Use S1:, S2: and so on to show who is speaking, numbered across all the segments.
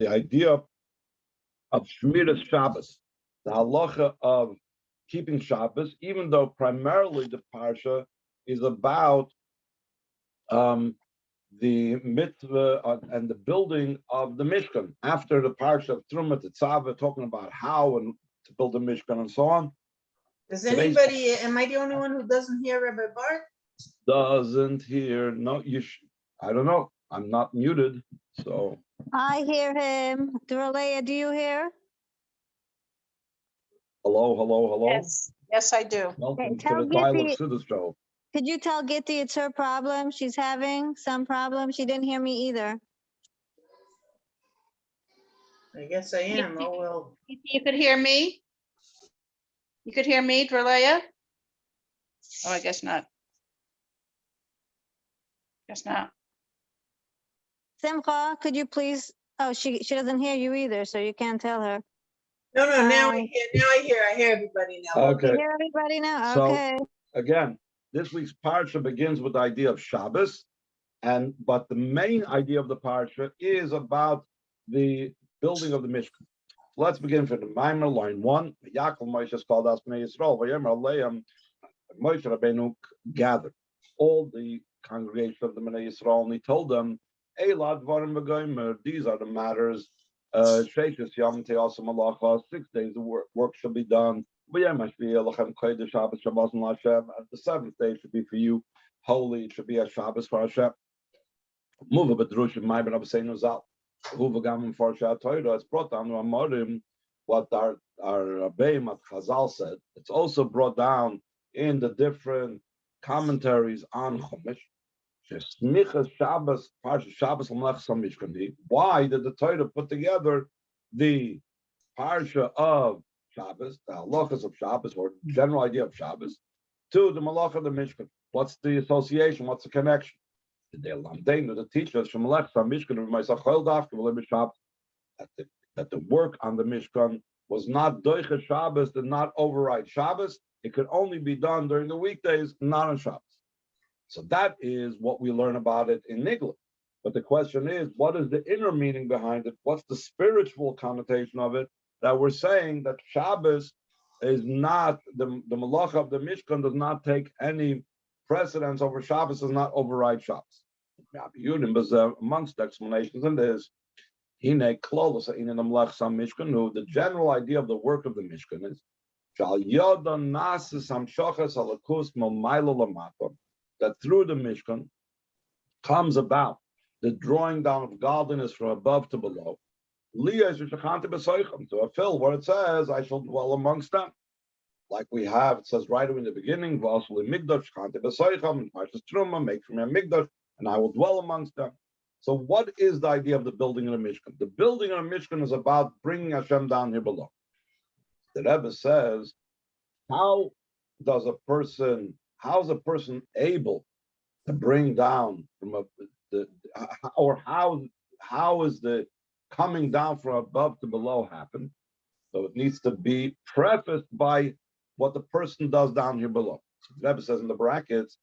S1: the idea of Shmiras Shabbos, the halacha of keeping Shabbos, even though primarily the parsha is about the mitzvah and the building of the Mishkan. After the parsha of Truma Tetzaveh, talking about how and to build the Mishkan and so on.
S2: Does anybody, am I the only one who doesn't hear Rabbi Bart?
S1: Doesn't hear, no, I don't know. I'm not muted, so.
S3: I hear him. Doralea, do you hear?
S1: Hello.
S4: Yes, I do.
S1: Welcome to
S3: tell
S1: the Dialogue
S3: Gitti-
S1: Siddur Show.
S3: Could you tell Gitti it's her problem? She's having some problem. She didn't hear me either.
S2: I guess I am. Oh, well.
S4: You could hear me? You could hear me, Dralea? Oh, I guess not. Guess not.
S3: Simcha, could you please? Oh, she doesn't hear you either, so you can't tell her.
S2: No, now I hear. I hear everybody now.
S1: Okay.
S3: You hear everybody now?
S1: So,
S3: Okay.
S1: again, this week's parsha begins with the idea of Shabbos, but the main idea of the parsha is about the building of the Mishkan. Let's begin from the Maamar, line 1. Vayakhel Moshe is called Ascent of Shabbos. Vayomer Aleim, Moshe Rabbeinu gathered all the congregation of the Bnei Yisrael, and he told them, Eilad Dvarim V'Gomer, these are the matters. 6 days of work shall be done. And the 7th day should be for you holy. It should be a Shabbos for Hashem. It's brought down to Amorim what our Rabbeim at Chazal said. It's also brought down in the different commentaries on Chumash. Why did the Torah put together the parsha of Shabbos, the halachas of Shabbos, or general idea of Shabbos, to the malach of the Mishkan? What's the association? What's the connection? The teachers from Mishkan that the work on the Mishkan was not doicha Shabbos, did not override Shabbos. It could only be done during the weekdays, not on Shabbos. So that is what we learn about it in Nigla. But the question is, what is the inner meaning behind it? What's the spiritual connotation of it? That we're saying that Shabbos is not, the malacha of the Mishkan does not take any precedence over Shabbos, does not override Shabbos. Amongst the explanations in this, the general idea of the work of the Mishkan is that through the Mishkan comes about the drawing down of godliness from above to below, to fulfill what it says, I shall dwell amongst them. Like we have, it says right away in the beginning, make from me a Migdash, and I will dwell amongst them. So what is the idea of the building of the Mishkan? The building of the Mishkan is about bringing Hashem down here below. The Rebbe says, how is a person able to bring down from how is the coming down from above to below happen? So it needs to be prefaced by what the person does down here below. So the Rebbe says in the brackets,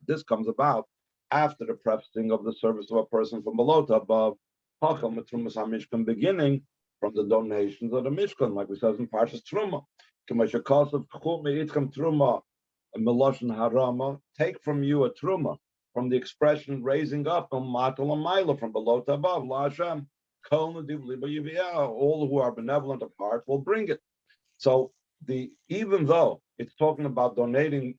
S1: this comes about after the prefacing of the service of a person from below to above, beginning from the donations of the Mishkan, like we said in Parshas Truma. Take from you a truma, from the expression raising up from below to above. All who are benevolent of heart will bring it. So even though it's talking about donating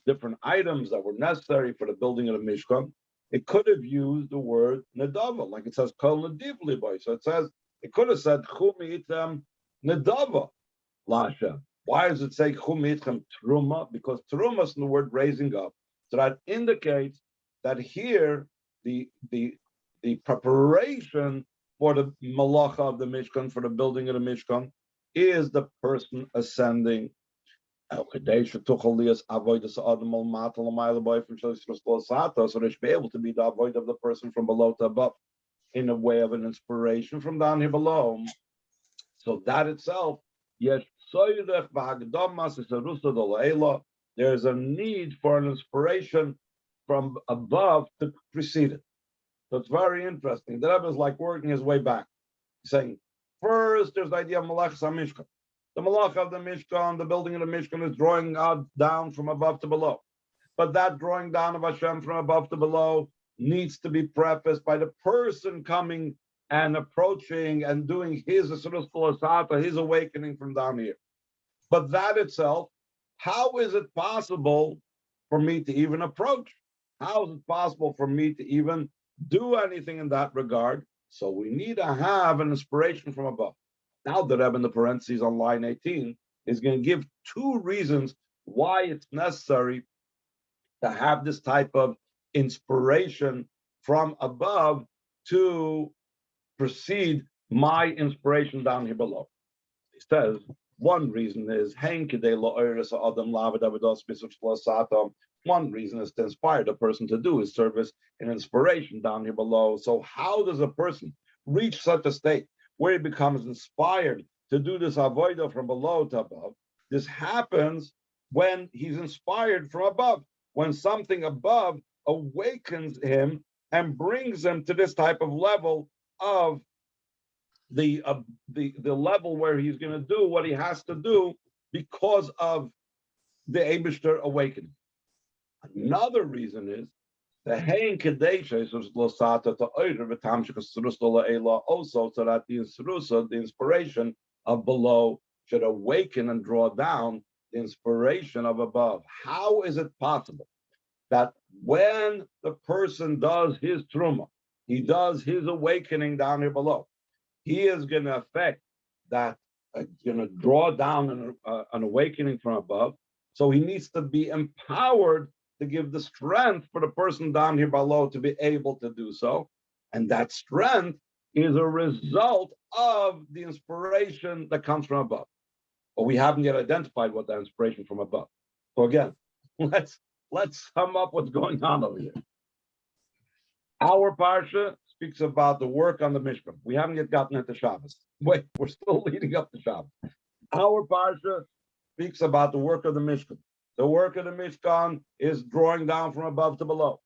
S1: different items that were necessary for the building of the Mishkan, it could have used the word nedava, like it says kol nedivli boy. So it says it could have said chumi item nedava lashem. Why does it say chumi item truma? Because truma is in the word raising up. So that indicates that here the preparation for the malacha of the Mishkan, for the building of the Mishkan, is the person ascending. So they should be able to be the avoid of the person from below to above in a way of an inspiration from down here below. So that itself, there's a need for an inspiration from above to precede it. So it's very interesting. The Rebbe is like working his way back. He's saying, first, there's the idea of Malach Mishkan. The Malach of the Mishkan, the building of the Mishkan is drawing out down from above to below. But that drawing down of Hashem from above to below needs to be prefaced by the person coming and approaching and doing his his awakening from down here. But that itself, how is it possible for me to even approach? How is it possible for me to even do anything in that regard? So we need to have an inspiration from above. Now the Rebbe in the parentheses on line 18 is going to give two reasons why it's necessary to have this type of inspiration from above to precede my inspiration down here below. He says, one reason is one reason is to inspire the person to do his service and inspiration down here below. So how does a person reach such a state where he becomes inspired to do this avodah from below to above? This happens when he's inspired from above, when something above awakens him and brings him to this type of level of the level where he's going to do what he has to do because of the Eibishter awakening. Another reason is the Hein Kadesha is losata to oider v'tamshik also so that the inspiration of below should awaken and draw down the inspiration of above. How is it possible that when the person does his truma, he does his awakening down here below, he is going to affect that, going to draw down an awakening from above. So he needs to be empowered to give the strength for the person down here below to be able to do so. And that strength is a result of the inspiration that comes from above. But we haven't yet identified what that inspiration from above. So again, let's sum up what's going on over here. Our parsha speaks about the work on the Mishkan. We haven't yet gotten into Shabbos. Wait, we're still leading up to Shabbos. Our parsha speaks about the work of the Mishkan. The work of the Mishkan is drawing down from above to below.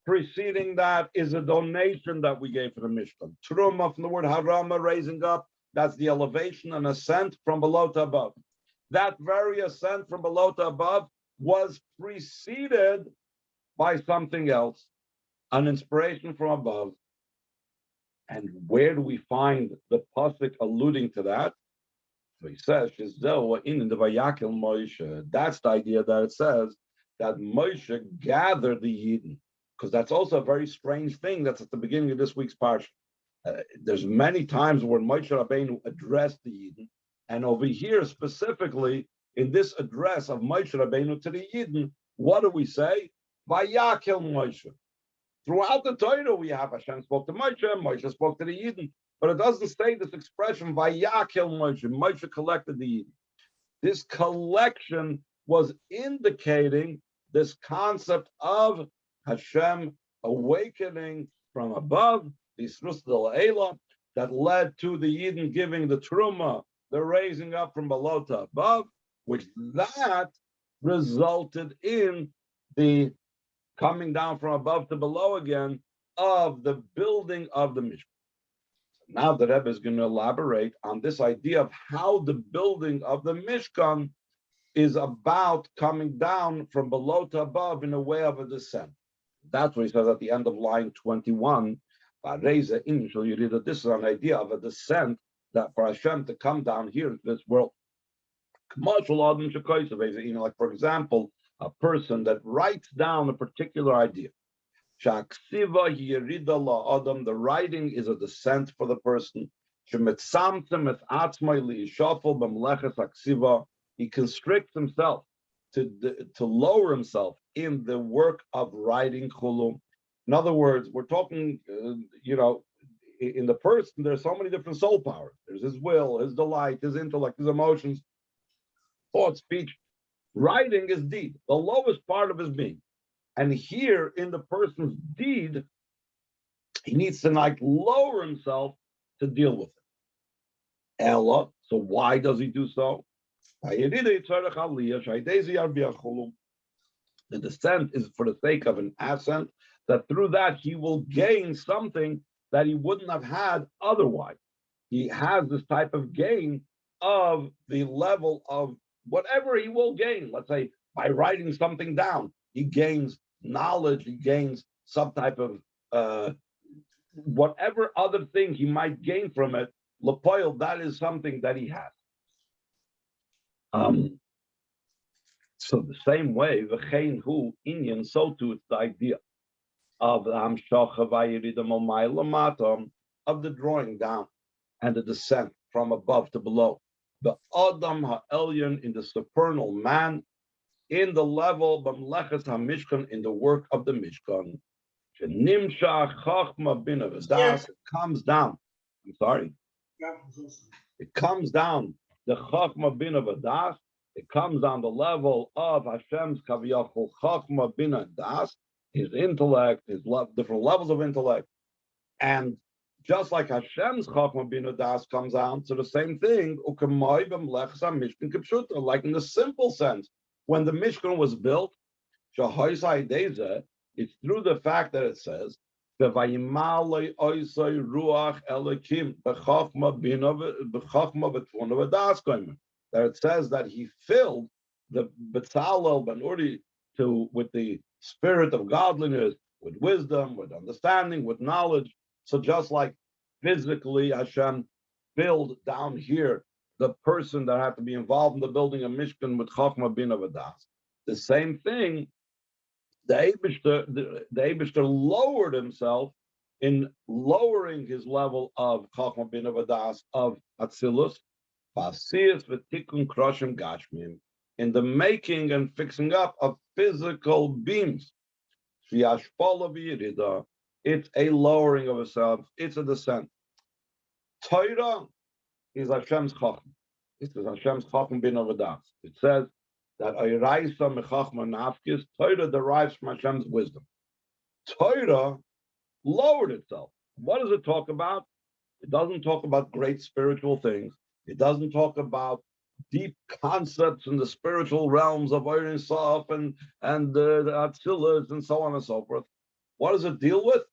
S1: Preceding that is a donation that we gave for the Mishkan. Truma from the word harama, raising up. That's the elevation and ascent from below to above. That very ascent from below to above was preceded by something else, an inspiration from above. And where do we find the pasuk alluding to that? So he says, in the Vayakhel Moshe. That's the idea that it says that Moshe gathered the Yidden, because that's also a very strange thing. That's at the beginning of this week's parsha. There's many times where Moshe Rabbeinu addressed the Yidden, and over here specifically in this address of Moshe Rabbeinu to the Yidden, what do we say? Vayakhel Moshe. Throughout the Torah, we have Hashem spoke to Moshe, Moshe spoke to the Yidden, but it doesn't say this expression, Vayakhel Moshe, Moshe collected the Yidden. This collection was indicating this concept of Hashem awakening from above, that led to the Yidden giving the Truma, the raising up from below to above, which that resulted in the coming down from above to below again of the building of the Mishkan. Now the Rebbe is going to elaborate on this idea of how the building of the Mishkan is about coming down from below to above in a way of a descent. That's what he says at the end of line 21. This is an idea of a descent that for Hashem to come down here into this world. Like, for example, a person that writes down a particular idea. The writing is a descent for the person. He constricts himself to lower himself in the work of writing chulum. In other words, we're talking, in the person, there's so many different soul powers. There's his will, his delight, his intellect, his emotions, thought, speech. Writing is deed, the lowest part of his being. And here in the person's deed, he needs to lower himself to deal with it. Ella, so why does he do so? The descent is for the sake of an ascent that through that he will gain something that he wouldn't have had otherwise. He has this type of gain of the level of whatever he will gain. Let's say by writing something down, he gains knowledge, he gains some type of whatever other thing he might gain from it. Lepoil, that is something that he has. So the same way, v'chein hu inyan, so too it's the idea of the hamshacha v'yiridam al of the drawing down and the descent from above to below. The Adam ha'elyon in the supernal man, in the level b'mleches hamishkan, in the work of the Mishkan. Nimsha chachma bina v'das, it comes down. I'm sorry. It comes down. The chachma bina v'das. It comes on the level of Hashem's kaviyachol chachma bina das, his intellect, his different levels of intellect, and just like Hashem's chachma bina das comes down to the same thing, like in the simple sense, when the Mishkan was built, it's through the fact that it says that it says that he filled the Betzalel Ben Uri with the spirit of godliness, with wisdom, with understanding, with knowledge. So just like physically Hashem filled down here the person that had to be involved in the building of Mishkan with Chachma Bina V'das, the same thing, the Eibishter lowered himself in lowering his level of Chachma Bina V'das, of Atzilus, in the making and fixing up of physical beings. It's a lowering of itself, it's a descent. Torah is Hashem's Chacham. It is Hashem's Chacham bin Avadas. It says that Torah derives from Hashem's wisdom. Torah lowered itself. What does it talk about? It doesn't talk about great spiritual things. It doesn't talk about deep concepts in the spiritual realms of Ein Sof and the Atzilus and so on and so forth. What does it deal with?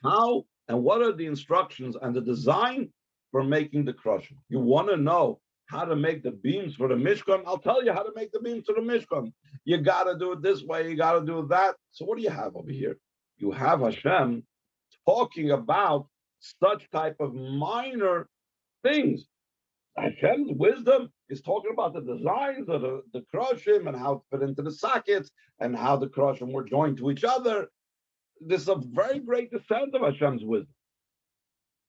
S1: How and what are the instructions and the design for making the crushing? You want to know how to make the beams for the Mishkan? I'll tell you how to make the beams for the Mishkan. You got to do it this way. You got to do that. So what do you have over here? You have Hashem talking about such type of minor things. Hashem's wisdom is talking about the designs of the krushim and how to fit into the sockets and how the krushim were joined to each other. This is a very great descent of Hashem's wisdom.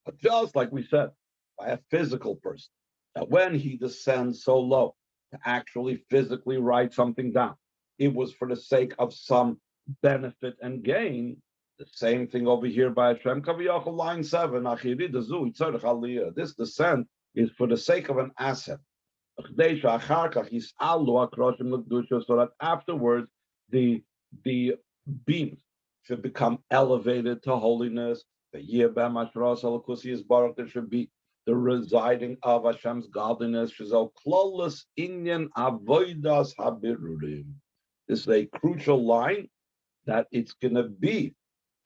S1: But just like we said, by a physical person, that when he descends so low to actually physically write something down, it was for the sake of some benefit and gain. The same thing over here by Hashem, Kaviyachol, line 7, this descent is for the sake of an asset. So that afterwards the beams should become elevated to holiness. There should be the residing of Hashem's godliness. This is a crucial line that it's going to be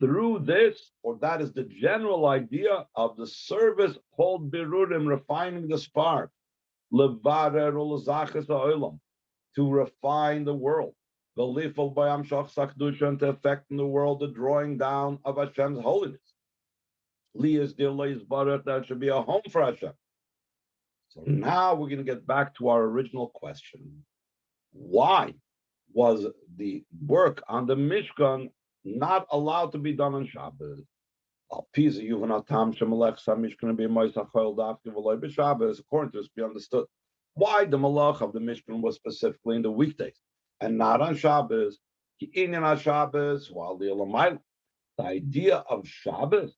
S1: through this, or that is the general idea of the service called Birurim, refining the spark, to refine the world, and to affect in the world the drawing down of Hashem's holiness. That should be a home for Hashem. So now we're going to get back to our original question. Why was the work on the Mishkan not allowed to be done on Shabbos? According to this, be understood why the malach of the Mishkan was specifically in the weekdays and not on Shabbos. While the idea of Shabbos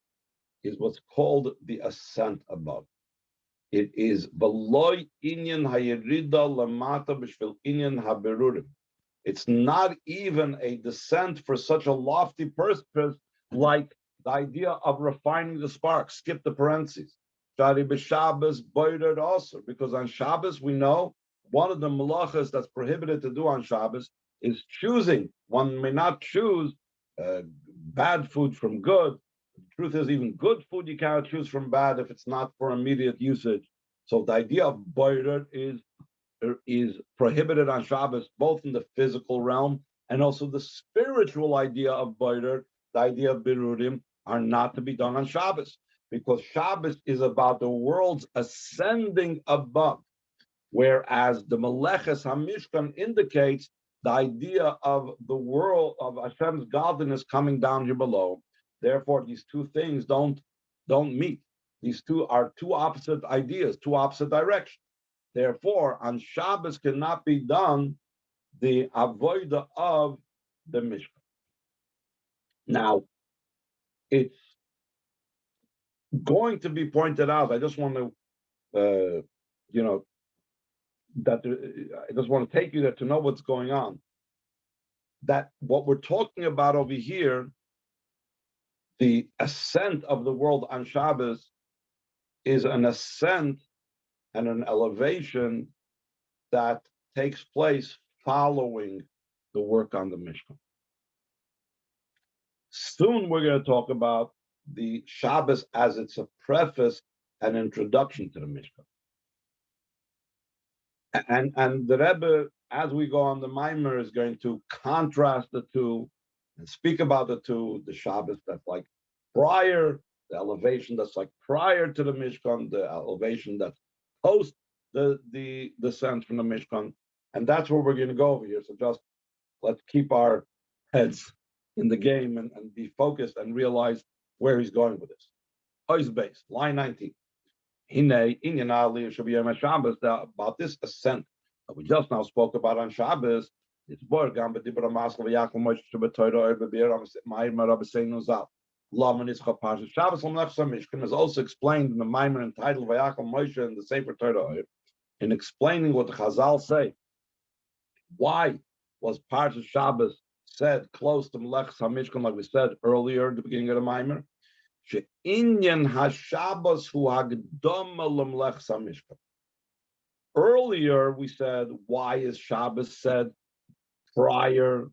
S1: is what's called the ascent above. It is beloy inyan hayirida lamata b'shvil inyan haberurim. It's not even a descent for such a lofty purpose like the idea of refining the spark. Skip the parentheses. Shari b'Shabbos boired also, because on Shabbos we know one of the malachas that's prohibited to do on Shabbos is choosing. One may not choose bad food from good. The truth is, even good food you cannot choose from bad if it's not for immediate usage. So the idea of boirer is prohibited on Shabbos, both in the physical realm and also the spiritual idea of boirer, the idea of birurim, are not to be done on Shabbos, because Shabbos is about the world's ascending above, whereas the Meleches HaMishkan indicates the idea of the world of Hashem's godliness coming down here below. Therefore, these two things don't meet. These two are two opposite ideas, two opposite directions. Therefore, on Shabbos cannot be done the avodah of the Mishkan. Now, it's going to be pointed out. I just want to, I just want to take you there to know what's going on. That what we're talking about over here, the ascent of the world on Shabbos, is an ascent and an elevation that takes place following the work on the Mishkan. Soon we're going to talk about the Shabbos as it's a preface and introduction to the Mishkan. And the Rebbe, as we go on the Maamar, is going to contrast the two and speak about the two, the Shabbos that's like prior, the elevation that's like prior to the Mishkan, the elevation that's post the descent from the Mishkan. And that's where we're going to go over here. So just let's keep our heads in the game and be focused and realize where he's going with this. Ois base, line 19. About this ascent that we just now spoke about on Shabbos, it's Maamar Vayakhel Shabbos Mishkan is also explained in the Maamar entitled Vayakhel Moshe in the Sefer Torah Or, in explaining what the Chazal say. Why was Parshat Shabbos said close to Melechus HaMishkan, like we said earlier at the beginning of the Maamar? She'inyan HaShabbos hu hagdoma l'Melechus HaMishkan. Earlier we said, why is Shabbos said prior?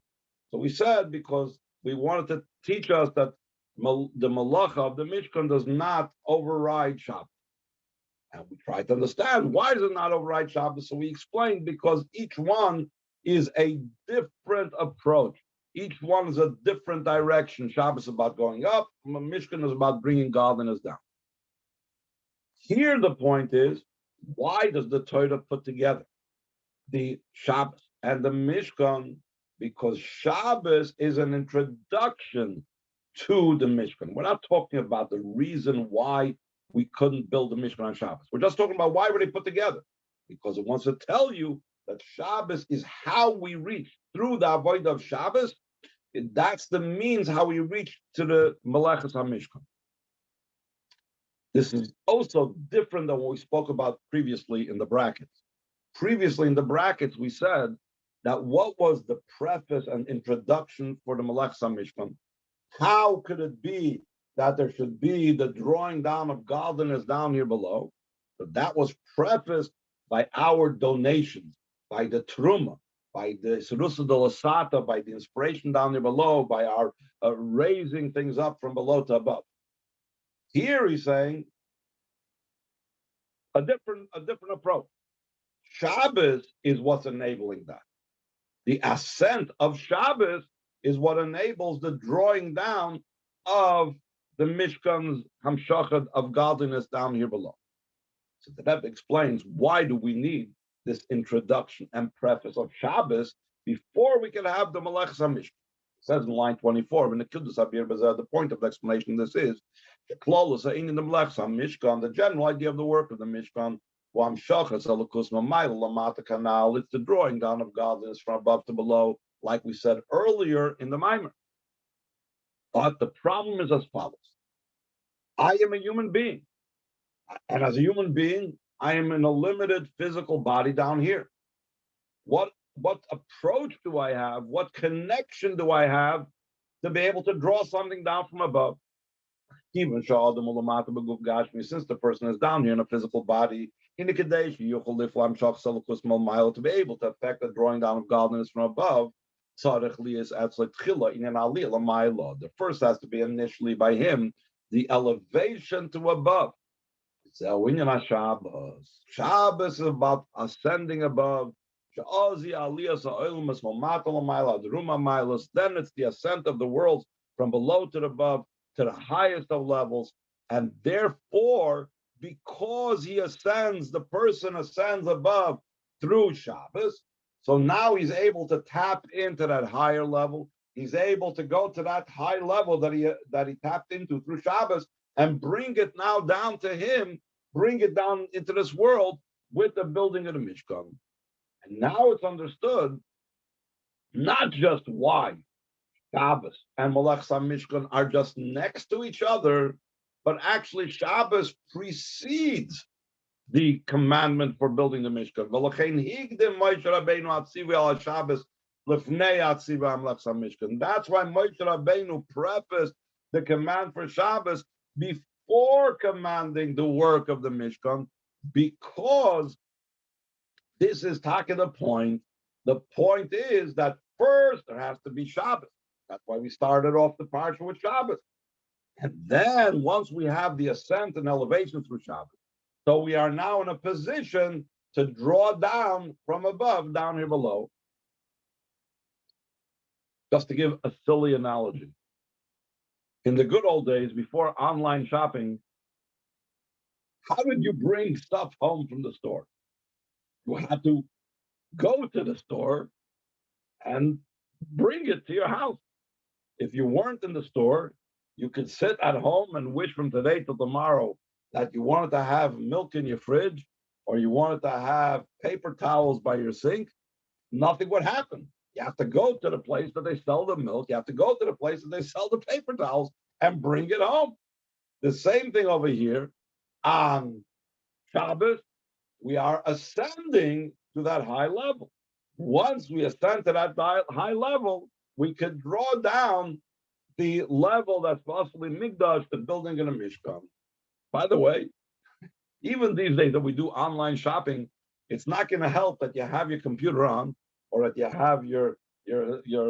S1: So we said because we wanted to teach us that the Malacha of the Mishkan does not override Shabbos. And we tried to understand why does it not override Shabbos. So we explained because each one is a different approach. Each one is a different direction. Shabbos is about going up. Mishkan is about bringing godliness down. Here the point is, why does the Torah put together the Shabbos and the Mishkan? Because Shabbos is an introduction to the Mishkan. We're not talking about the reason why we couldn't build the Mishkan on Shabbos. We're just talking about why were they put together? Because it wants to tell you that Shabbos is how we reach through the avodah of Shabbos. That's the means how we reach to the Melechus HaMishkan. This is also different than what we spoke about previously in the brackets. Previously in the brackets, we said that what was the preface and introduction for the Melechus HaMishkan? How could it be that there should be the drawing down of godliness down here below? So that was prefaced by our donations, by the Truma, by the Serusa de Lasata, by the inspiration down there below, by our raising things up from below to above. Here he's saying a different approach. Shabbos is what's enabling that. The ascent of Shabbos is what enables the drawing down of the Mishkan's hamshachad of godliness down here below. So the Rebbe explains why do we need this introduction and preface of Shabbos before we can have the Melechus HaMishkan. It says in line 24, when the point of the explanation of this is the klolus in the Melechus HaMishkan, the general idea of the work of the Mishkan, it's the drawing down of godliness from above to below, like we said earlier in the Maamar. But the problem is as follows. I am a human being. And as a human being, I am in a limited physical body down here. What approach do I have? What connection do I have to be able to draw something down from above? Even since the person is down here in a physical body, in the Kadesh, to be able to affect the drawing down of godliness from above, The first has to be initially by him, the elevation to above. So Shabbos is about ascending above. Then it's the ascent of the worlds from below to above to the highest of levels. And therefore, because he ascends, the person ascends above through Shabbos. So now he's able to tap into that higher level. He's able to go to that high level that he tapped into through Shabbos and bring it now down to him, bring it down into this world with the building of the Mishkan. And now it's understood not just why Shabbos and Malach Mishkan are just next to each other, but actually Shabbos precedes the commandment for building the Mishkan. That's why Moshe Rabbeinu prefaced the command for Shabbos before commanding the work of the Mishkan, because this is talking the point. The point is that first there has to be Shabbos. That's why we started off the parsha with Shabbos. And then once we have the ascent and elevation through Shabbos, so we are now in a position to draw down from above, down here below. Just to give a silly analogy. In the good old days, before online shopping, how did you bring stuff home from the store? You had to go to the store and bring it to your house. If you weren't in the store, you could sit at home and wish from today till tomorrow that you wanted to have milk in your fridge or you wanted to have paper towels by your sink. Nothing would happen. You have to go to the place that they sell the milk. You have to go to the place that they sell the paper towels and bring it home. The same thing over here on Shabbos. We are ascending to that high level. Once we ascend to that high level, we could draw down the level that's possibly Migdash, the building in a Mishkan. By the way, even these days that we do online shopping, it's not going to help that you have your computer on or that you have your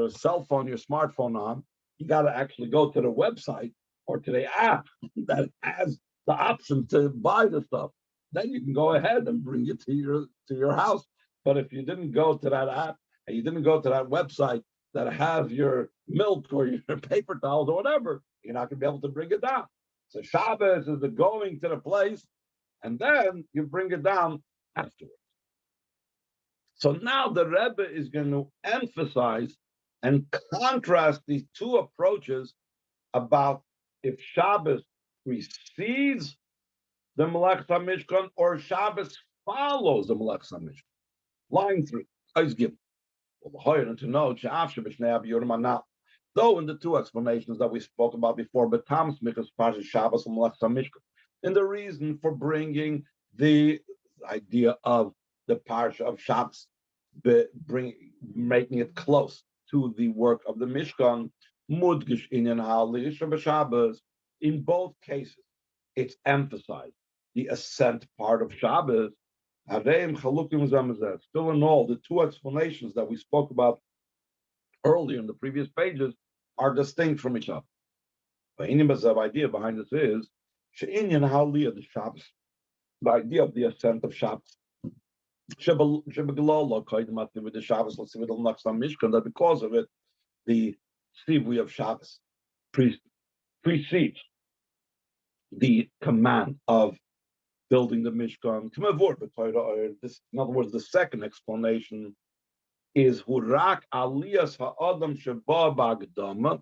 S1: cell phone, your smartphone on. You got to actually go to the website or to the app that has the option to buy the stuff. Then you can go ahead and bring it to your house. But if you didn't go to that app and you didn't go to that website that has your milk or your paper towels or whatever, you're not going to be able to bring it down. So Shabbos is the going to the place, and then you bring it down afterwards. So now the Rebbe is going to emphasize and contrast these two approaches about if Shabbos precedes the Melech HaMishkan or Shabbos follows the Melech HaMishkan. Line 3. Eyes given. Well, to know, though in the two explanations that we spoke about before, but Tom's Mikas Pasha Shabbos and Melech HaMishkan, and the reason for bringing the idea of the Parsha of Shabbos, making it close to the work of the Mishkan, Mudgish Inyan HaLish Shabbos. In both cases, it's emphasized the ascent part of Shabbos. Still in all, the two explanations that we spoke about earlier in the previous pages are distinct from each other. The idea behind this is the Shabbos, the idea of the ascent of Shabbos. That because of it, the Sivui of Shabbos precedes the command of building the Mishkan. This, in other words, the second explanation is Hurak Aliyas Ha'adam Sheba Bagdama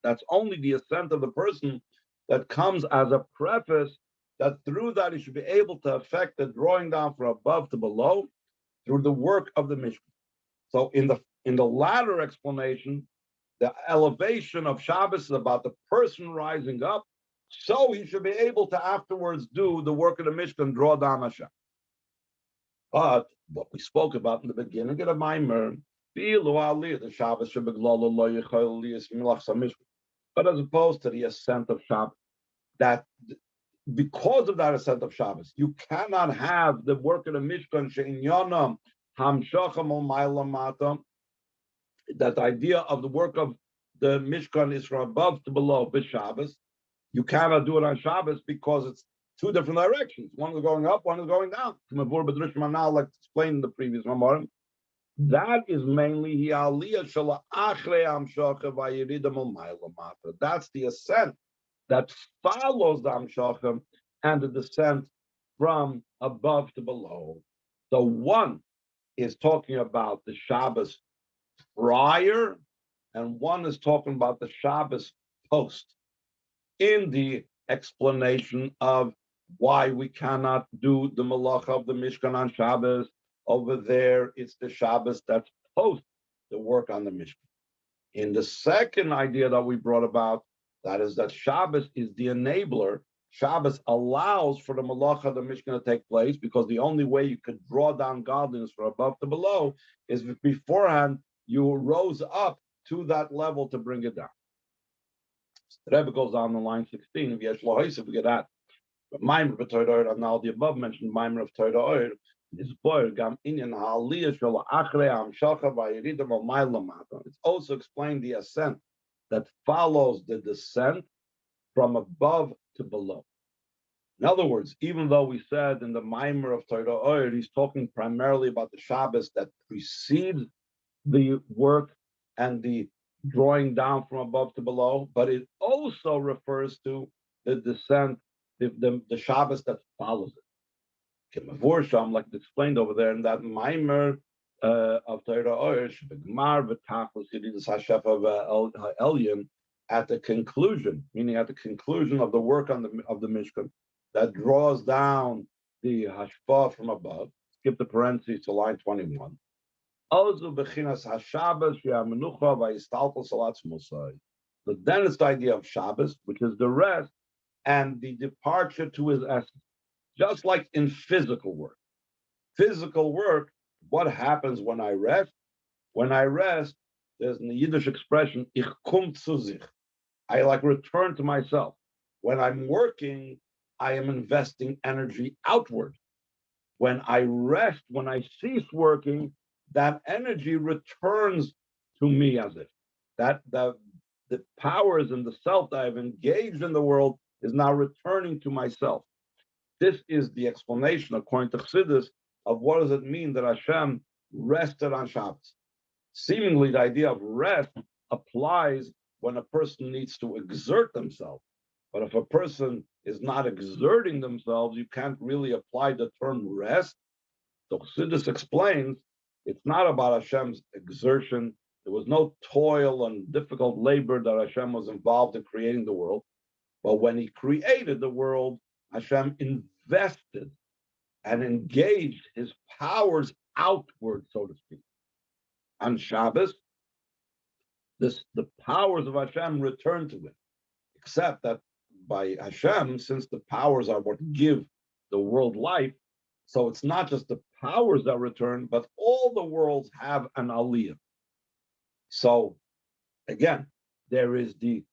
S1: That's only the ascent of the person that comes as a preface, that through that he should be able to affect the drawing down from above to below through the work of the Mishkan. So in the latter explanation, the elevation of Shabbos is about the person rising up, so he should be able to afterwards do the work of the Mishkan, draw down Hashem. But what we spoke about in the beginning of the Maamar, the Shabbos should be but as opposed to the ascent of Shabbos, that because of that ascent of Shabbos, you cannot have the work of the Mishkan she'inyonam hamshacham u'mayla mata. That idea of the work of the Mishkan is from above to below b'Shabbos. You cannot do it on Shabbos because it's two different directions. One is going up, one is going down. Like explained in the previous Maamar. That is mainly that's the ascent that follows the Amshachim and the descent from above to below. So one is talking about the Shabbos prior, and one is talking about the Shabbos post in the explanation of why we cannot do the malacha of the Mishkan on Shabbos. Over there, it's the Shabbos that's post the work on the Mishkan. In the second idea that we brought about, that is that Shabbos is the enabler. Shabbos allows for the malacha of the Mishkan to take place, because the only way you could draw down godliness from above to below is if beforehand you rose up to that level to bring it down. The Rebbe goes on line 16. If you get that, but Maamar of Torah Or, now the above mentioned Maamar of Torah Or is boy gam inyan ha'aliyah shel achrei hamshacha v'yirida v'mayla mata. It's also explained the ascent that follows the descent from above to below. In other words, even though we said in the Maamar of Torah Or, he's talking primarily about the Shabbos that precedes the work and the drawing down from above to below, but it also refers to the descent, the Shabbos that follows it. Like it's explained over there in that Maamar of Torah Or, at the conclusion, meaning at the conclusion of the work on the Mishkan, that draws down the hashpah from above. Skip the parentheses to line 21. But then it's the idea of Shabbos, which is the rest and the departure to his essence. Just like in physical work. Physical work, what happens when I rest? When I rest, there's a Yiddish expression, ich kum zu sich. I return to myself. When I'm working, I am investing energy outward. When I rest, when I cease working, that energy returns to me as if that the powers and the self that I've engaged in the world is now returning to myself. This is the explanation, according to Chassidus, of what does it mean that Hashem rested on Shabbos. Seemingly, the idea of rest applies when a person needs to exert themselves. But if a person is not exerting themselves, you can't really apply the term rest. So Chassidus explains it's not about Hashem's exertion. There was no toil and difficult labor that Hashem was involved in creating the world. But when he created the world, Hashem invested and engaged his powers outward, so to speak. On Shabbos, the powers of Hashem return to him, except that by Hashem, since the powers are what give the world life, so it's not just the powers that return, but all the worlds have an aliyah. So again, there is the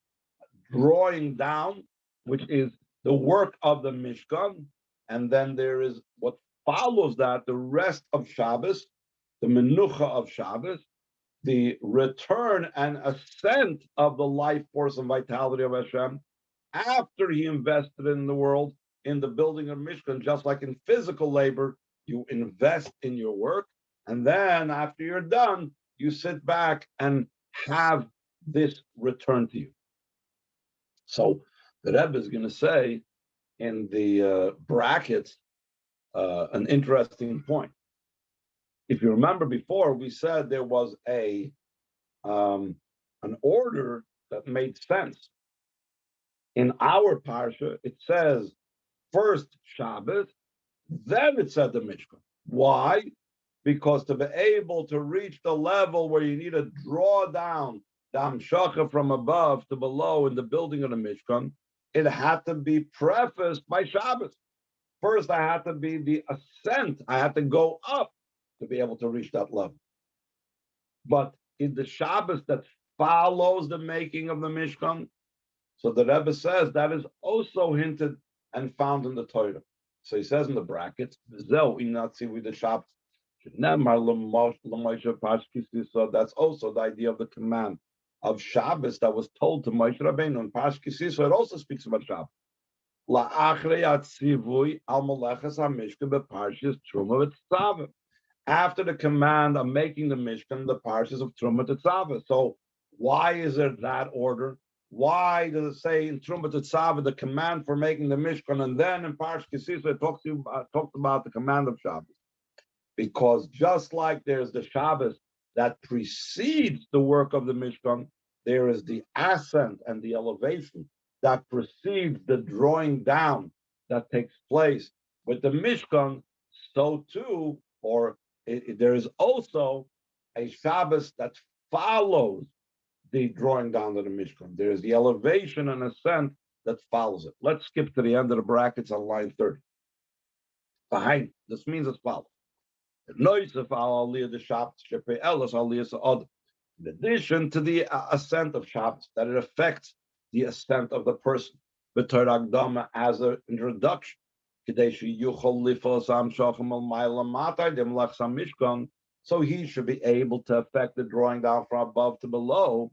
S1: drawing down, which is the work of the Mishkan, and then there is what follows that, the rest of Shabbos, the menucha of Shabbos, the return and ascent of the life force and vitality of Hashem after he invested in the world, in the building of Mishkan. Just like in physical labor, you invest in your work, and then after you're done, you sit back and have this return to you. So the Rebbe is going to say in the brackets an interesting point. If you remember before, we said there was an order that made sense. In our parsha, it says first Shabbos, then it said the Mishkan. Why? Because to be able to reach the level where you need to draw down the Hamshacha from above to below in the building of the Mishkan, it had to be prefaced by Shabbos. First, I had to be the ascent. I had to go up to be able to reach that level. But in the Shabbos that follows the making of the Mishkan, so the Rebbe says that is also hinted and found in the Torah. So he says in the brackets, "Zeu inatzi with the Shabbos." So that's also the idea of the command of Shabbos that was told to Moshe Rabbeinu in Parshas Ki Sisra. It also speaks about Shabbos. After the command of making the Mishkan, the parshas of Truma Tetzava. So why is there that order? Why does it say in Truma Tetzava the command for making the Mishkan, and then in Parshas Ki Sisra it talked about the command of Shabbos? Because just like there's the Shabbos that precedes the work of the Mishkan, there is the ascent and the elevation that precedes the drawing down that takes place with the Mishkan. So too, there is also a Shabbos that follows the drawing down of the Mishkan. There is the elevation and ascent that follows it. Let's skip to the end of the brackets on line 30. Behind, this means as follows. In addition to the ascent of Shabbos, that it affects the ascent of the person, the Torah Akdama as an introduction. So he should be able to affect the drawing down from above to below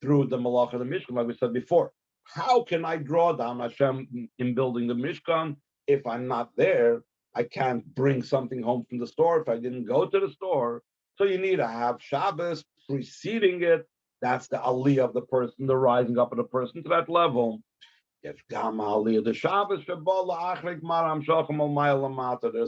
S1: through the malach of the Mishkan, like we said before. How can I draw down Hashem in building the Mishkan if I'm not there? I can't bring something home from the store if I didn't go to the store. So you need to have Shabbos preceding it. That's the aliyah of the person, the rising up of the person to that level. There's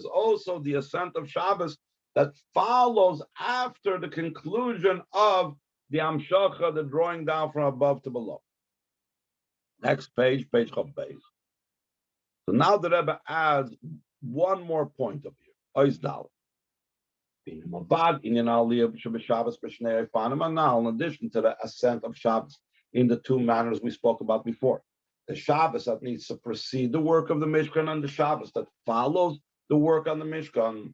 S1: also the ascent of Shabbos that follows after the conclusion of the Amshacha, the drawing down from above to below. Next page, page Chav. So now the Rebbe adds one more point of view. In addition to the ascent of Shabbos in the two manners we spoke about before. The Shabbos that needs to precede the work of the Mishkan and the Shabbos that follows the work on the Mishkan.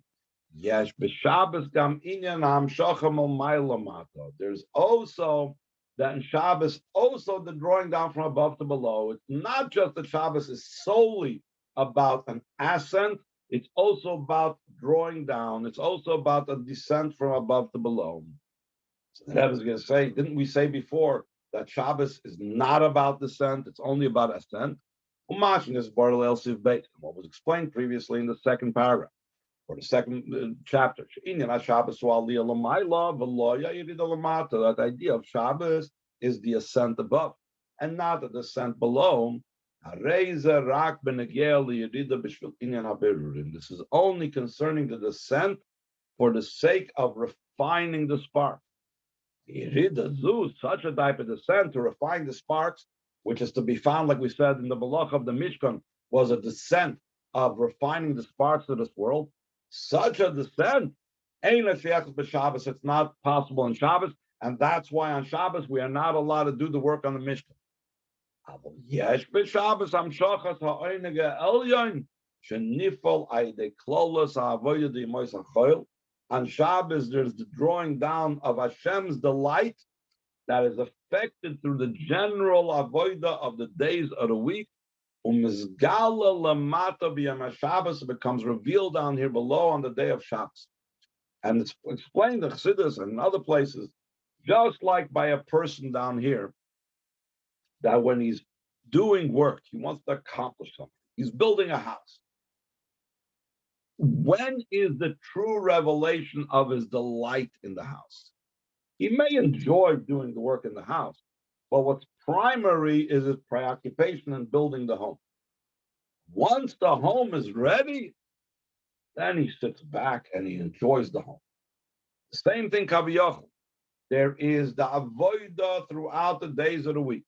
S1: Yes, b'Shabbos gam inyan hamshacha malmayla mata. There's also that in Shabbos, also the drawing down from above to below. It's not just that Shabbos is solely about an ascent. It's also about drawing down. It's also about a descent from above to below. So the Rebbe is going to say, didn't we say before that Shabbos is not about descent, it's only about ascent? What was explained previously in the second paragraph, or the second chapter. That idea of Shabbos is the ascent above, and not the descent below. This is only concerning the descent for the sake of refining the spark. Such a type of descent to refine the sparks, which is to be found, like we said, in the Balach of the Mishkan, was a descent of refining the sparks of this world. Such a descent, it's not possible in Shabbos, and that's why on Shabbos we are not allowed to do the work on the Mishkan. On Shabbos, there's the drawing down of Hashem's delight that is affected through the general avodah of the days of the week. Shabbos becomes revealed down here below on the day of Shabbos. And it's explained in Chassidus and other places, just like by a person down here, that when he's doing work, he wants to accomplish something. He's building a house. When is the true revelation of his delight in the house? He may enjoy doing the work in the house, but what's primary is his preoccupation in building the home. Once the home is ready, then he sits back and he enjoys the home. The same thing, Kaviyachal. There is the avodah throughout the days of the week,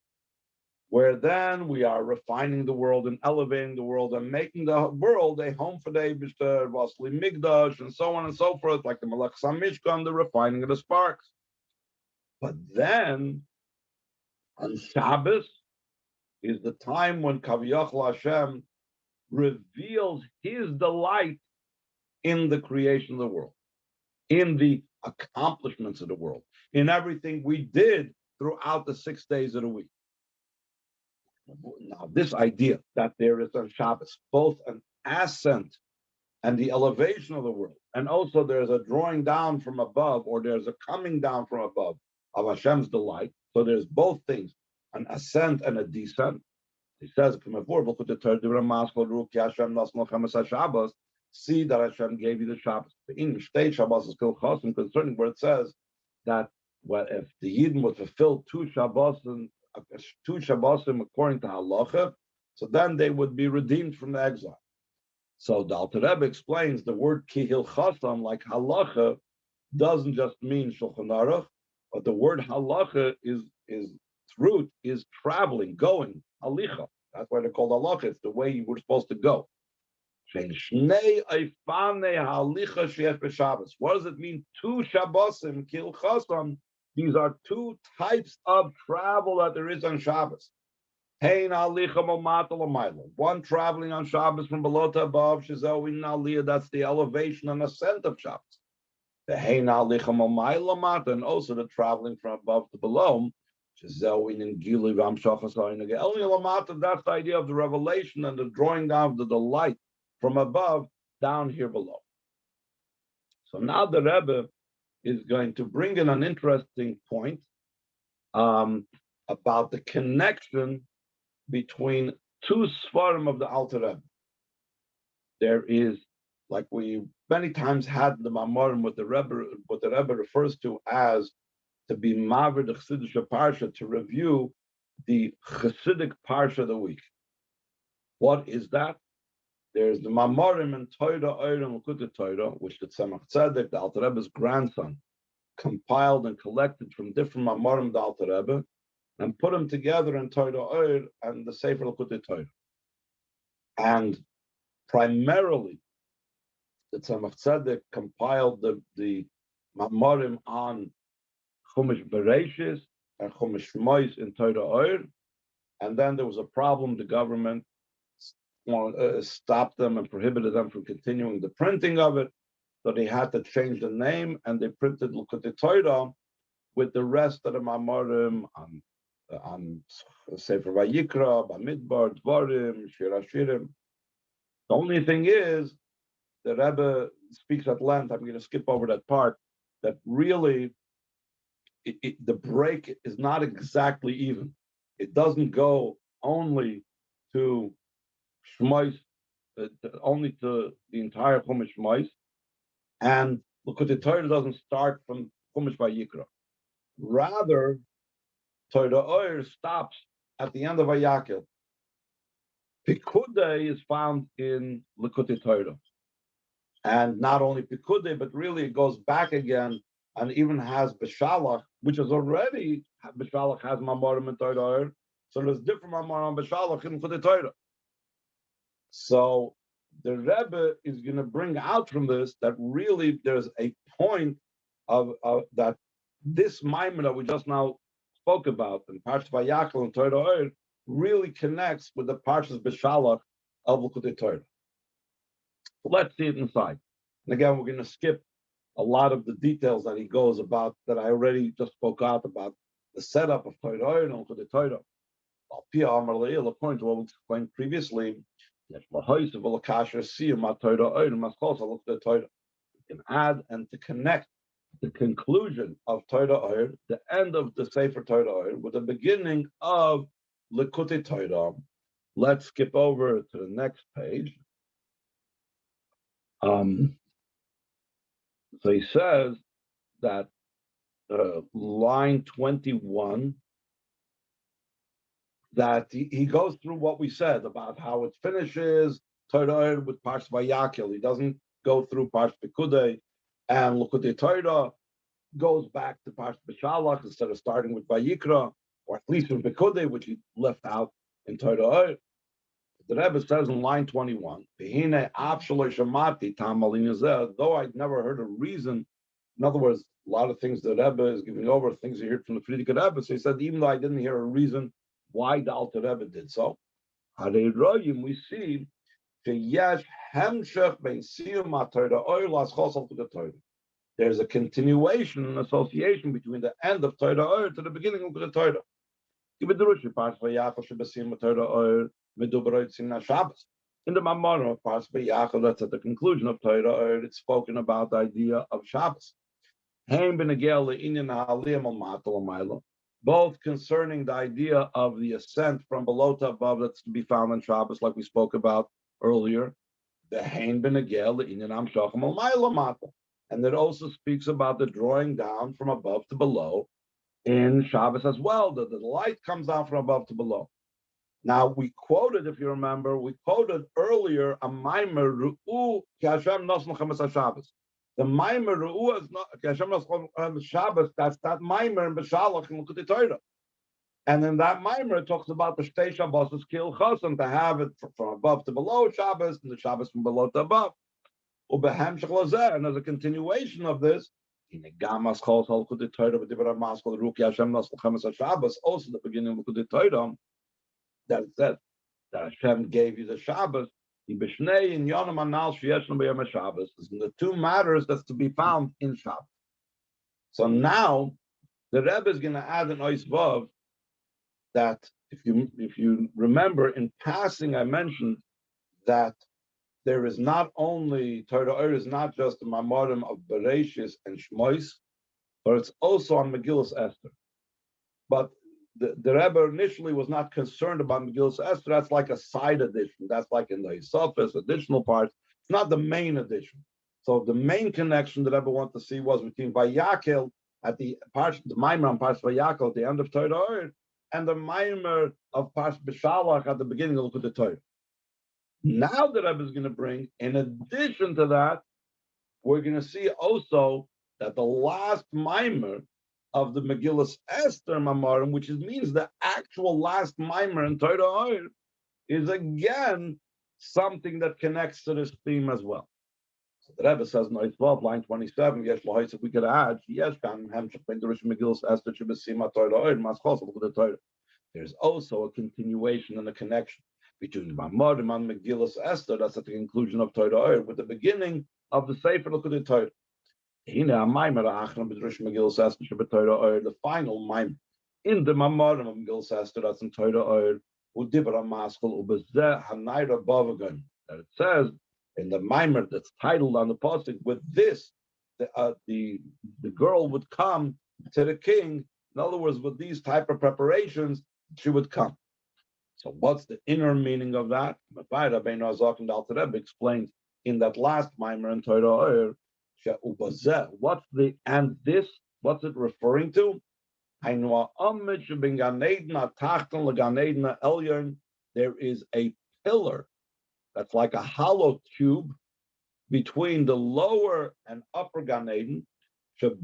S1: where then we are refining the world and elevating the world and making the world a home for the Eibishter, Vasli Migdash, and so on and so forth, like the Malach Mishkan, the refining of the sparks. But then, on Shabbos, is the time when Kaviyachal Hashem reveals his delight in the creation of the world, in the accomplishments of the world, in everything we did throughout the 6 days of the week. Now, this idea that there is on Shabbos both an ascent and the elevation of the world, and also there's a drawing down from above, or there's a coming down from above of Hashem's delight. So there's both things, an ascent and a descent. He says, see that Hashem gave you the Shabbos. The English state Shabbos is Kilchosim, concerning where it says that if the Yidden would fulfill two Shabbosim according to halacha, so then they would be redeemed from the exile. So the Alter Rebbe explains the word kihil chasam, like halacha, doesn't just mean Shulchan Aruch, but the word halacha is its root is traveling, going, halicha. That's why they're called halacha. It's the way you were supposed to go. What does it mean? Two Shabbosim, kihil chasam. These are two types of travel that there is on Shabbos. One traveling on Shabbos from below to above, that's the elevation and ascent of Shabbos. And also the traveling from above to below, that's the idea of the revelation and the drawing down of the delight from above down here below. So now the Rebbe is going to bring in an interesting point about the connection between two Sfarim of the Alter Rebbe. There is, like we many times had the Maamarim, what the Rebbe refers to as to be Maver the Chassidish Parsha, to review the Chassidic Parsha of the week. What is that? There's the Maamarim and Torah Or and Likutei Torah, which the Tzemach Tzedek, the Alter Rebbe's grandson, compiled and collected from different Maamarim of the Alter Rebbe, and put them together in Torah Or and the Sefer Likutei Torah. And primarily, the Tzemach Tzedek compiled the Maamarim on Chumash Bereshis and Chumash Shmos in Torah Or, and then there was a problem. The government stopped them and prohibited them from continuing the printing of it, so they had to change the name, and they printed Likutei Torah with the rest of the Maamarim on Sefer Vayikra, Bamidbar, Dvarim, Shir Hashirim. The only thing is, the Rebbe speaks at length. I'm going to skip over that part. That really, the break is not exactly even. It doesn't go only to Shmos, only to the entire Chumash Shmos, and Likutei Torah doesn't start from Chumash Vayikra. Rather, Torah Or stops at the end of Vayakhel. Pikudei is found in Likutei Torah. And not only Pikudei, but really it goes back again and even has Beshalach, which is already, Beshalach has Maamarim in Torah Or, so there's different Maamarim Beshalach in Likutei Torah. So the Rebbe is going to bring out from this that really there's a point of that this Maimon that we just now spoke about in Parshas Vayakhel and Torah Or really connects with the Parshas Beshalach of Likutei Torah. So let's see it inside. And again, we're going to skip a lot of the details that he goes about that I already just spoke out about the setup of Torah Or and Likutei Torah. According to what we explained previously, you can add and to connect the conclusion of Torah Or, the end of the Sefer Torah Or, with the beginning of Likutei Torah. Let's skip over to the next page. So he says that line 21, that he goes through what we said about how it finishes Torah Or with Parshas Vayakhel. He doesn't go through Parshas Pikudei, and Likutei Torah goes back to Parshas Beshalach instead of starting with Vayikra, or at least with Pikudei, which he left out in Torah Or. The Rebbe says in line 21, though I'd never heard a reason, in other words, a lot of things the Rebbe is giving over, things he heard from the Frierdiker Rebbe, so he said, even though I didn't hear a reason why the Alter Rebbe did so, we see there's a continuation, an association between the end of Torah Or to the beginning of the Torah. In the Maamar of Paras Vayakhel, that's at the conclusion of Torah Or, it's spoken about the idea of Shabbos. Both concerning the idea of the ascent from below to above that's to be found on Shabbos, like we spoke about earlier. And it also speaks about the drawing down from above to below in Shabbos as well, that the light comes down from above to below. Now, we quoted, if you remember, earlier a Maamar Ru'u Ki Hashem Nosson Chamas Shabbos. The Maamar Ru'u is not Ki Hashem Nosson Shabbos. That's that Maamar in Beshalach in Likutei Torah. And in that Maamar, it talks about the Shtei Shabbos Kil Chosan, to have it from above to below Shabbos, and the Shabbos from below to above. And as a continuation of this, in the Gamas calls Likutei Torah, but Dibra Maskal Ruki Hashem Nosson Chamas Shabbos, also the beginning of Likutei Torah, that it says that Hashem gave you the Shabbos. The two matters that's to be found in Shabbos. So now the Rebbe is going to add an ois vav that if you remember in passing, I mentioned that there is not only Torah Or is not just the Maamarim of Bereshis and Shmois, but it's also on Megillus Esther. But the Rebbe initially was not concerned about Megillus Esther. That's like a side edition. That's like in the Yisofis, additional parts. It's not the main edition. So the main connection that Rebbe wanted to see was between Vayakhel at the Maamar on Paras Vayakhel at the end of Torah Or, and the Maamar of Paras Beshalach at the beginning of Likutei Torah. Now the Rebbe is going to bring, in addition to that, we're going to see also that the last Maamar of the Megillus Esther Maamarim, which means the actual last Maamar in Torah Or, is again something that connects to this theme as well. So the Rebbe says in Ois Vav, line 27, yes, if we could add, yes, Megillus Esther Torah Or, Torah. There's also a continuation and a connection between Maamarim and Megillus Esther. That's at the conclusion of Torah Or, with the beginning of the Sefer Likutei Torah. The final Maamar in the Maamar of Megillus Esther, that's in Torah Or, that it says in the Maamar that's titled on the pasuk, with this, the girl would come to the king. In other words, with these type of preparations, she would come. So what's the inner meaning of that? Rebbe explains in that last Maamar in Torah Or, what's the and this? What's it referring to? There is a pillar that's like a hollow tube between the lower and upper Gan Eden. That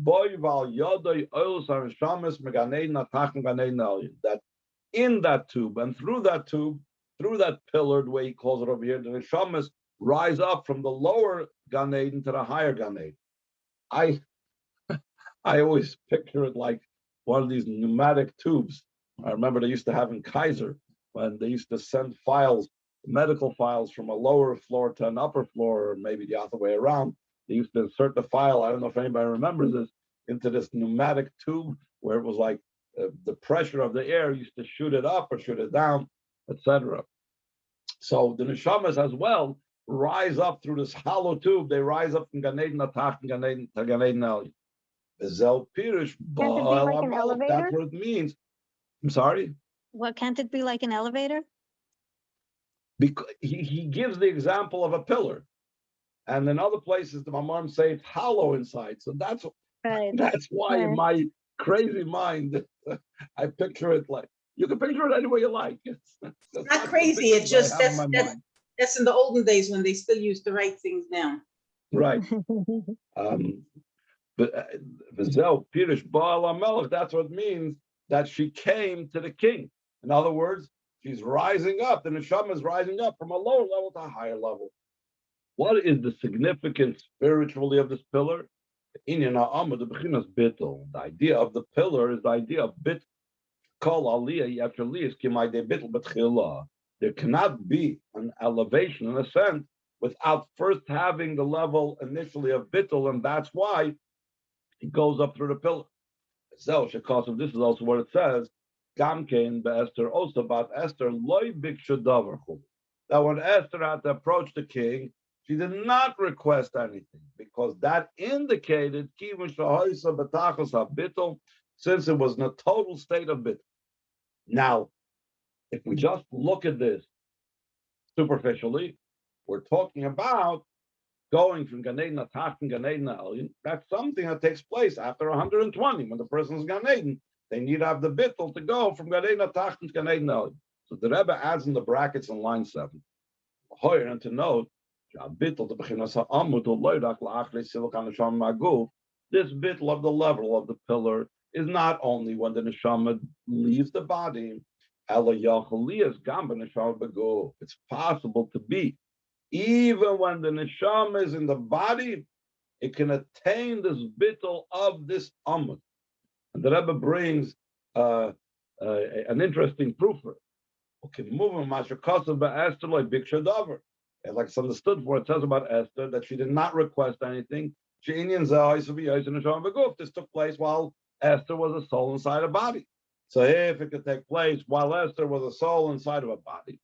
S1: in that tube and through that tube, through that pillar, the way he calls it over here, the neshamas rise up from the lower Gan Eden to the higher Gan Eden. I always picture it like one of these pneumatic tubes. I remember they used to have in Kaiser when they used to send files, medical files, from a lower floor to an upper floor, or maybe the other way around. They used to insert the file, I don't know if anybody remembers this, into this pneumatic tube where it was like the pressure of the air used to shoot it up or shoot it down, etc. So the neshamas as well rise up through this hollow tube. They rise up from Gan Eden Atach and Gan Eden Elyon. Zel Pirish, that's what it means. I'm sorry?
S3: What, can't it be like an elevator?
S1: Because he gives the example of a pillar. And in other places, the Maamarim say it's hollow inside. So that's why in my crazy mind, I picture it like, you can picture it any way you like. It's
S2: not crazy. It's just that's in the olden days when they still used to write things down.
S1: Right. But Vizel Pirish Baal HaMelech, that's what it means that she came to the king. In other words, she's rising up. The neshama is rising up from a lower level to a higher level. What is the significance spiritually of this pillar? The idea of the pillar is the idea of bit. There cannot be an elevation, an ascent, without first having the level initially of bittul, and that's why it goes up through the pillar. This is also what it says Gamkein Esther, also about Esther, loy biksha davar chulu. That when Esther had to approach the king, she did not request anything because that indicated since it was in a total state of bittul. Now, if we just look at this superficially, we're talking about going from Gan Eden Atach and Gan Eden Elyon. That's something that takes place after 120 when the person's Gan Eden. They need to have the bittul to go from Gan Eden Atach to Gan Eden Elyon. So the Rebbe adds in the brackets in line 7. And to note, this bittul of the level of the pillar is not only when the neshama leaves the body. It's possible to be even when the neshama is in the body, it can attain this bittul of this amud. And the Rebbe brings an interesting proof for it. Okay, moving Mashakasav Esther like Biksha Dover. Like it's understood for it says about Esther that she did not request anything. This took place while Esther was a soul inside a body. So if it could take place while Esther was a soul inside of a body,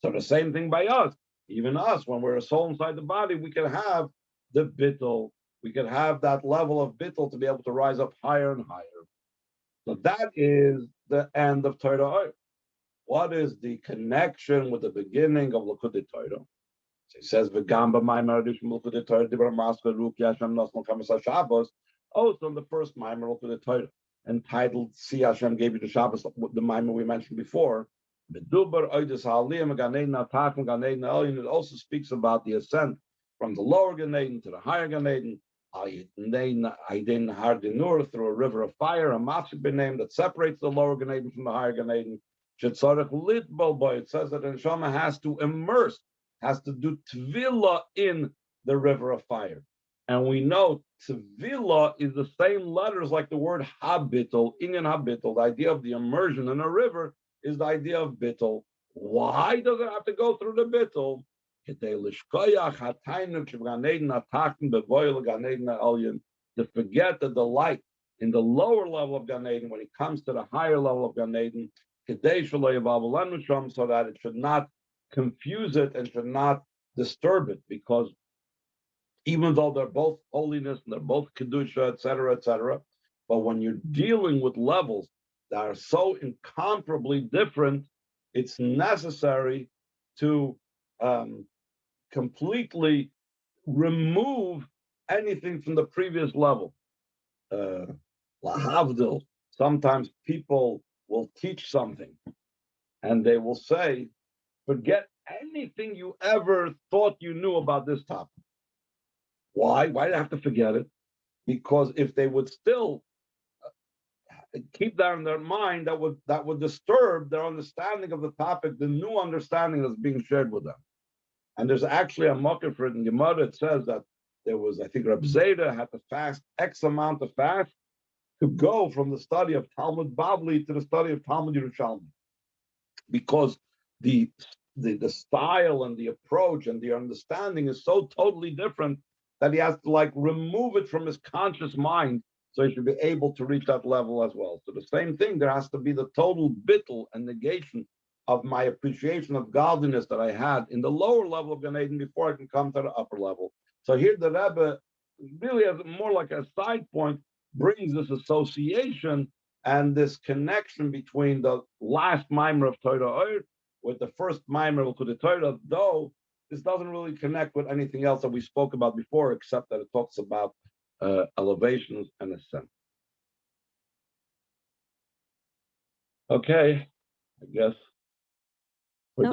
S1: so the same thing by us. Even us, when we're a soul inside the body, we can have the bittul. We can have that level of bittul to be able to rise up higher and higher. So that is the end of Torah Or. What is the connection with the beginning of Likutei Torah? So he says, "V'gamba Maamar Likutei Torah Dibra Maska Ruk Yashem Nosno Kamas Shabbos." Also, in the first Maamar Likutei Torah, entitled "See Hashem Gave You the Shabbos," the Maamar we mentioned before. It also speaks about the ascent from the lower Gan Eden to the higher Gan Eden. Through a river of fire, a mafsik name that separates the lower Gan Eden from the higher Gan Eden. It says that the neshama has to immerse, has to do tvila in the river of fire. And we know tvila is the same letters like the word habitul, inyan habitul. The idea of the immersion in a river is the idea of bittul. Why does it have to go through the bittul? To forget the delight in the lower level of Gan Eden when it comes to the higher level of Gan Eden, so that it should not confuse it and should not disturb it, because even though they're both holiness and they're both kedusha, etc., but when you're dealing with levels that are so incomparably different, it's necessary to completely remove anything from the previous level. Lahavdil, sometimes people will teach something and they will say, forget anything you ever thought you knew about this topic. Why? Why do they have to forget it? Because if they would still keep that in their mind, that would disturb their understanding of the topic, the new understanding that's being shared with them. And there's actually a makir for it in Gemara. It says that there was, I think, Reb Zayda had to fast X amount of fast to go from the study of Talmud Bavli to the study of Talmud Yerushalmi, because the style and the approach and the understanding is so totally different that he has to remove it from his conscious mind, so he should be able to reach that level as well. So the same thing, there has to be the total bittul and negation of my appreciation of godliness that I had in the lower level of Gan Eden before I can come to the upper level. So here the Rebbe really, as more like a side point, brings this association and this connection between the last Maamar of Torah Or with the first Maamar of Likutei Torah, though this doesn't really connect with anything else that we spoke about before, except that it talks about elevations and ascent. Okay, I guess